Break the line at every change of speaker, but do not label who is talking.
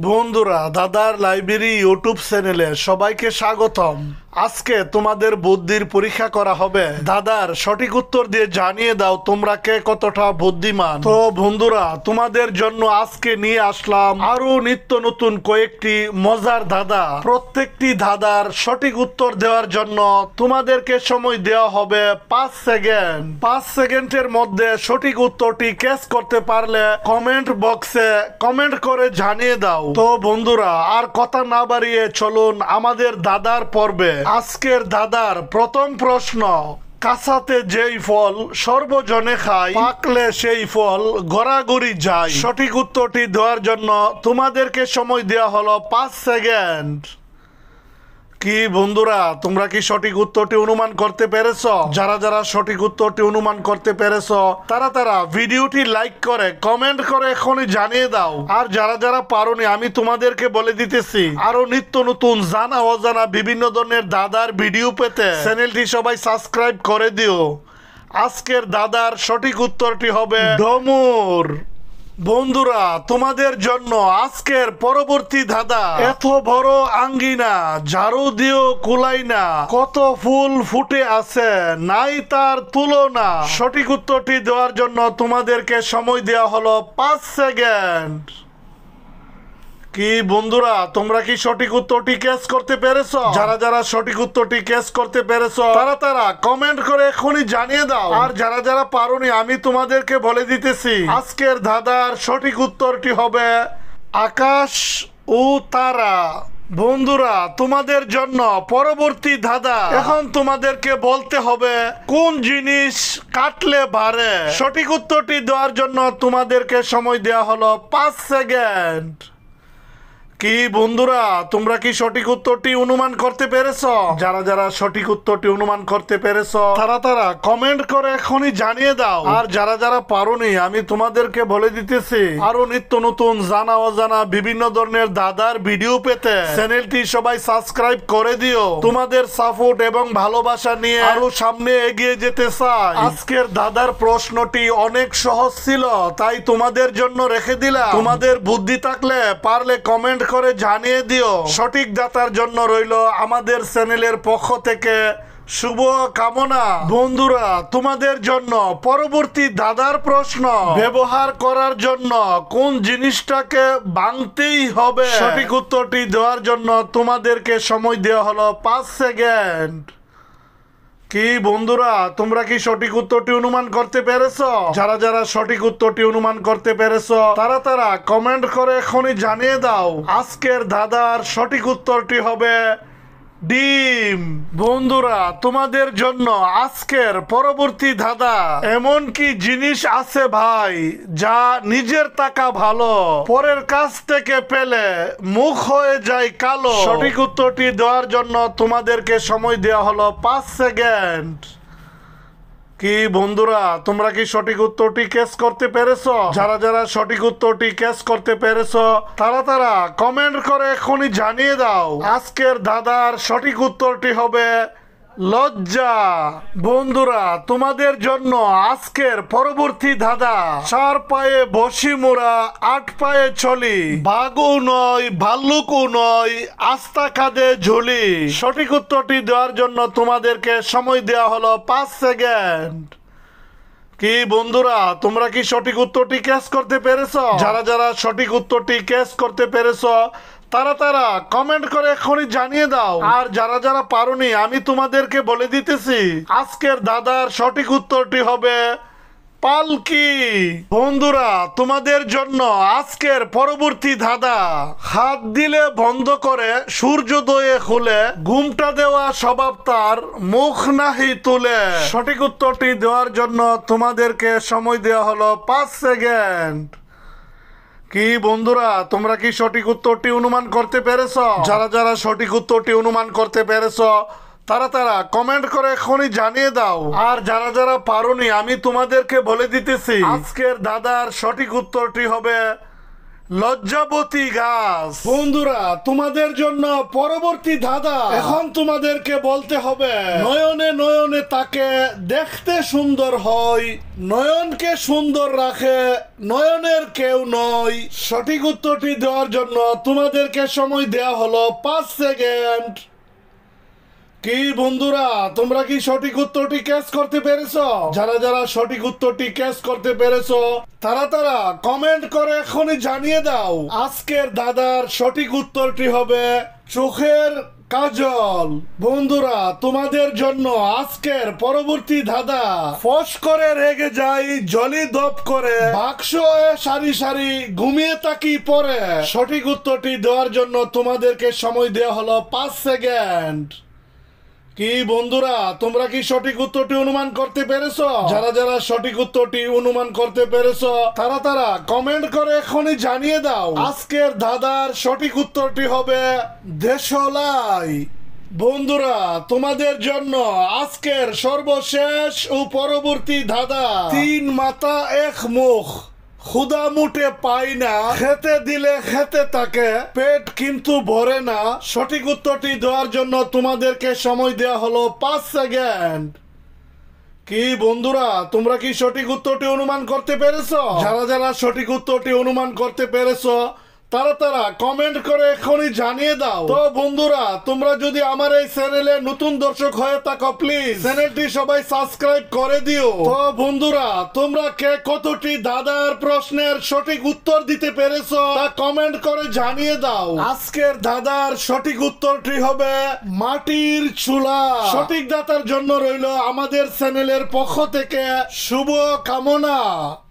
বন্ধুরা, দাদার library YouTube চ্যানেলে সবাইকে স্বাগতম। আজকে তোমাদের বুদ্ধির পরীক্ষা করা হবে। দাদার সঠিক উত্তর দিয়ে জানিয়ে দাও তোমরা কে কতটা বুদ্ধিমান। তো বন্ধুরা, তোমাদের জন্য আজকে নিয়ে আসলাম আরো নিত্য নতুন কয়েকটি মজার ধাঁধা। প্রত্যেকটি ধাঁধার সঠিক উত্তর দেওয়ার জন্য তোমাদেরকে সময় দেওয়া হবে 5 সেকেন্ড। 5 সেকেন্ডের মধ্যে সঠিক উত্তরটি ক্যাচ করতে পারলে কমেন্ট বক্সে কমেন্ট করে জানিয়ে দাও। তো বন্ধুরা, আর কথা না বাড়িয়ে চলুন আমাদের দাদার পর্বে। আজকের দাদার প্রথম প্রশ্ন, কাঁচাতে যেই ফল সর্বজনে খায়, পাকলে সেই ফল গড়াগড়ি যায়। সঠিক উত্তরটি দেওয়ার জন্য তোমাদেরকে সময় দেওয়া হলো 5 সেকেন্ড। কি বন্ধুরা, তোমরা কি সঠিক উত্তরটি অনুমান করতে পেরেছো? যারা যারা সঠিক উত্তরটি অনুমান করতে পেরেছো তারা ভিডিওটি লাইক করে কমেন্ট করে এখনই জানিয়ে দাও। আর যারা যারা পারোনি, আমি তোমাদেরকে বলে দিতেছি, আরো নিত্য নতুন জানা অজানা বিভিন্ন ধরনের দাদার ভিডিও পেতে চ্যানেলটি সবাই সাবস্ক্রাইব করে দিও। আজকের দাদার সঠিক উত্তরটি হবে ডমুর। বন্ধুরা, তোমাদের জন্য আজকের পরবর্তী ধাঁধা, এত বড় আঙ্গিনা ঝাড়ু দিও কুলাই না, কত ফুল ফুটে আছে নাই তার তুলনা। সঠিক উত্তরটি দেওয়ার জন্য তোমাদেরকে সময় দেওয়া হলো 5 সেকেন্ড। কি বন্ধুরা, তোমরা কি সঠিক উত্তরটি ক্যাচ করতে পেরেছো? যারা যারা সঠিক উত্তরটি ক্যাচ করতে পেরেছো তারা কমেন্ট করে এখনই জানিয়ে দাও। আর যারা যারা পারোনি, আমি তোমাদেরকে বলে দিতেছি, আজকের ধাঁধার সঠিক উত্তরটি হবে আকাশ ও তারা। বন্ধুরা, তোমাদের জন্য পরবর্তী ধাঁধা, এখন তোমাদেরকে বলতে হবে কোন জিনিস কাটলে বাড়ে। সঠিক উত্তরটি দেওয়ার জন্য তোমাদেরকে সময় দেওয়া হলো 5 সেকেন্ড। কি বন্ধুরা, তোমরা কি সঠিক উত্তরটি অনুমান করতে পেরেছো? যারা যারা সঠিক উত্তরটি অনুমান করতে পেরেছো তারা কমেন্ট করে এখনই জানিয়ে দাও। আর যারা যারা পারোনি, আমি তোমাদেরকে বলে দিতেছি, আরো নিত্য নতুন জানা অজানা বিভিন্ন ধরনের দাদার ভিডিও পেতে চ্যানেলটি সবাই সাবস্ক্রাইব করে দিও। তোমাদের সাপোর্ট এবং ভালোবাসা নিয়ে আরো সামনে এগিয়ে যেতে চাই। আজকের দাদার প্রশ্নটি অনেক সহজ ছিল, তাই তোমাদের জন্য রেখে দিলাম। তোমাদের বুদ্ধি থাকলে পারলে কমেন্ট করে জানিয়ে দিও। সঠিক দাতার জন্য রইল আমাদের চ্যানেলের পক্ষ থেকে শুভ কামনা। বন্ধুরা, তোমাদের জন্য পরবর্তী দাদার প্রশ্ন, ব্যবহার করার জন্য কোন জিনিসটাকে ভাঙতেই হবে। সঠিক উত্তরটি দেওয়ার জন্য তোমাদেরকে সময় দেওয়া হলো 5 সেকেন্ড। কি বন্ধুরা, তোমরা কি সঠিক উত্তরটি অনুমান করতে পেরেছো? যারা যারা সঠিক উত্তরটি অনুমান করতে পেরেছো তারা কমেন্ট করে এখনই জানিয়ে দাও। আজকের ধাঁধার সঠিক উত্তরটি হবে ডিম। বন্ধুরা, তোমাদের জন্য আজকের পরবর্তী ধাঁধা, এমন কি জিনিস আছে ভাই যা নিজের টাকা ভালো, পরের কাছ থেকে পেলে মুখ হয়ে যায় কালো। সঠিক উত্তরটি দেওয়ার জন্য তোমাদেরকে সময় দেওয়া হলো 5 সেকেন্ড। কি বন্ধুরা, তোমরা কি সঠিক উত্তরটি ক্যাচ করতে পেরেছো? যারা যারা সঠিক উত্তরটি ক্যাচ করতে পেরেছো তারা কমেন্ট করে এখনই জানিয়ে দাও। আজকের দাদার সঠিক উত্তরটি হবে লজ্জা। বন্ধুরা, তোমাদের জন্য আজকের পরবর্তী ধাঁধা, 4 পায়ে বসি মোরা 8 পায়ে চলি, বাঘও নয় ভাল্লুকও নয় আস্তা কাঁধে ঝুলি। সঠিক উত্তরটি দেওয়ার জন্য তোমাদেরকে সময় দেওয়া হলো 5 সেকেন্ড। কি বন্ধুরা, তোমরা কি সঠিক উত্তরটি ক্যাচ করতে পেরেছো? যারা যারা সঠিক উত্তরটি ক্যাচ করতে পেরেছো তারা কমেন্ট করে এখনই জানিয়ে দাও। আর যারা যারা পারোনি, আমি তোমাদেরকে বলে দিতেছি, আজকের দাদার সঠিক উত্তরটি হবে পালকি। বন্ধুরা, তোমাদের জন্য আজকের পরবর্তী ধাঁধা, হাত দিলে বন্ধ করে সূর্যোদয়ে খুলে, ঘুমটা দেওয়া স্বভাব তার মুখ নাহি তুলে। সঠিক উত্তরটি দেওয়ার জন্য তোমাদেরকে সময় দেওয়া হলো 5 সেকেন্ড। কি বন্ধুরা, তোমরা কি সঠিক উত্তরটি অনুমান করতে পেরেছো? যারা যারা সঠিক উত্তরটি অনুমান করতে পেরেছো তারা কমেন্ট করে এখনই জানিয়ে দাও। আর যারা যারা পারোনি, আমি তোমাদেরকে বলে দিতেছি, আজকের দাদার সঠিক উত্তরটি হবে লজ্জাবতী গাছ। বন্ধুরা, তোমাদের জন্য পরবর্তী ধাঁধা। এখন তোমাদেরকে বলতে হবে, নয়নে নয়নে তাকে দেখতে সুন্দর হয়, নয়নকে সুন্দর রাখে, নয়নের কেউ নয়। সঠিক উত্তরটি দেওয়ার জন্য তোমাদেরকে সময় দেয়া হলো 5 সেকেন্ড। কি বন্ধুরা, তোমরা কি সঠিক উত্তরটি ক্যাচ করতে পেরেছো? যারা যারা সঠিক উত্তরটি ক্যাচ করতে পেরেছো তারা কমেন্ট করে এখনই জানিয়ে দাও। আজকের দাদার সঠিক উত্তরটি হবে চোখের কাজল। বন্ধুরা, তোমাদের জন্য আজকের পরবর্তী ধাঁধা। ফস করে রেগে যাই, জলি দপ করে, বাক্স সারি সারি, ঘুমিয়ে তাকি পরে। সঠিক উত্তরটি দেওয়ার জন্য তোমাদেরকে সময় দেওয়া হলো 5 সেকেন্ড। কি বন্ধুরা, তোমরা কি সঠিক উত্তরটি অনুমান করতে পেরেছো? যারা যারা সঠিক উত্তরটি অনুমান করতে পেরেছো তারা কমেন্ট করে এখনই জানিয়ে দাও। আজকের ধাঁধার সঠিক উত্তরটি হবে দেশলাই। বন্ধুরা, তোমাদের জন্য আজকের সর্বশেষ ও পরবর্তী ধাঁধা। 3 মাথা 1 মুখ, ক্ষুধা মুটে পাই না, খেতে দিলে খেতে থাকে, পেট কিন্তু ভরে না। সঠিক উত্তরটি দেওয়ার জন্য তোমাদেরকে সময় দেওয়া হলো 5 সেকেন্ড। কি বন্ধুরা, তোমরা কি সঠিক উত্তরটি অনুমান করতে পেরেছো? যারা যারা সঠিক উত্তরটি অনুমান করতে পেরেছো তারা কমেন্ট করে এখনই জানিয়ে দাও। তো বন্ধুরা, তোমরা যদি আমার এই চ্যানেলে নতুন দর্শক হয়ে থাকো প্লিজ চ্যানেলটি সবাই সাবস্ক্রাইব করে দিও। তো বন্ধুরা, তোমরা কে কতটি দাদার প্রশ্নের সঠিক উত্তর দিতে পেরেছো তা কমেন্ট করে জানিয়ে দাও। আজকের দাদার সঠিক উত্তরটি হবে মাটির চুলা। সঠিক দাতার জন্য রইল আমাদের চ্যানেলের পক্ষ থেকে শুভ কামনা।